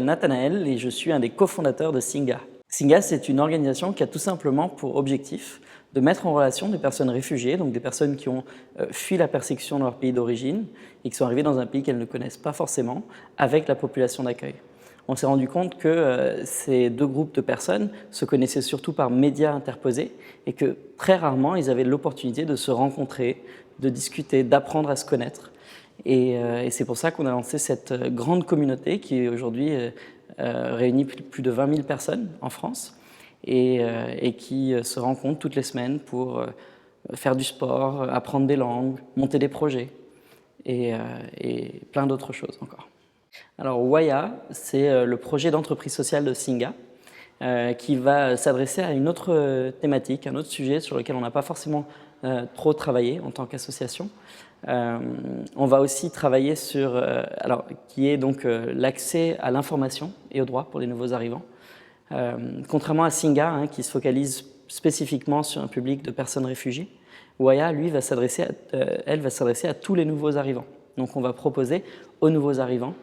m'appelle Nathanaël et je suis un des cofondateurs de Singa. Singa, c'est une organisation qui a tout simplement pour objectif de mettre en relation des personnes réfugiées, donc des personnes qui ont fui la persécution dans leur pays d'origine et qui sont arrivées dans un pays qu'elles ne connaissent pas forcément, avec la population d'accueil. On s'est rendu compte que ces deux groupes de personnes se connaissaient surtout par médias interposés et que très rarement ils avaient l'opportunité de se rencontrer, de discuter, d'apprendre à se connaître. Et c'est pour ça qu'on a lancé cette grande communauté qui aujourd'hui réunit plus de 20 000 personnes en France et qui se rencontrent toutes les semaines pour faire du sport, apprendre des langues, monter des projets et plein d'autres choses encore. Alors Waya, c'est le projet d'entreprise sociale de Singa qui va s'adresser à une autre thématique, un autre sujet sur lequel on n'a pas forcément trop travaillé en tant qu'association. On va aussi travailler sur, qui est donc l'accès à l'information et aux droits pour les nouveaux arrivants. Contrairement à Singa, qui se focalise spécifiquement sur un public de personnes réfugiées, Waya, lui, elle va s'adresser à tous les nouveaux arrivants. Donc on va proposer aux nouveaux arrivants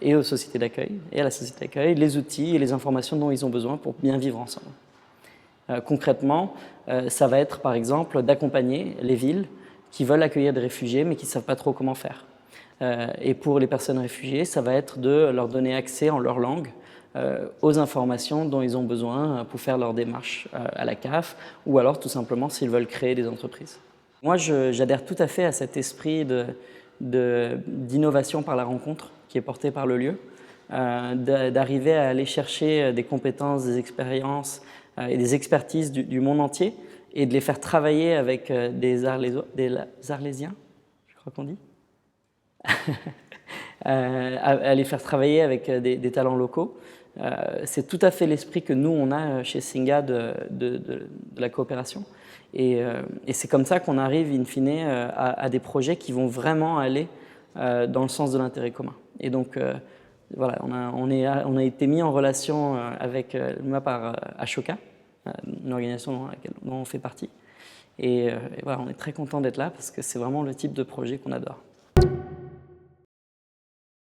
et aux sociétés d'accueil et à la société d'accueil les outils et les informations dont ils ont besoin pour bien vivre ensemble. Concrètement, ça va être par exemple d'accompagner les villes qui veulent accueillir des réfugiés mais qui ne savent pas trop comment faire. Et pour les personnes réfugiées, ça va être de leur donner accès en leur langue aux informations dont ils ont besoin pour faire leur démarche à la CAF ou alors tout simplement s'ils veulent créer des entreprises. Moi, j'adhère tout à fait à cet esprit d'innovation par la rencontre qui est porté par le lieu, d'arriver à aller chercher des compétences, des expériences et des expertises du monde entier et de les faire travailler avec des Arlésiens, je crois qu'on dit, à les faire travailler avec des talents locaux. C'est tout à fait l'esprit que nous, on a chez Singa de la coopération. Et c'est comme ça qu'on arrive, in fine, à des projets qui vont vraiment aller dans le sens de l'intérêt commun. Et donc, voilà, on a été mis en relation avec moi par Ashoka, une organisation dont on fait partie. Et voilà, on est très content d'être là parce que c'est vraiment le type de projet qu'on adore.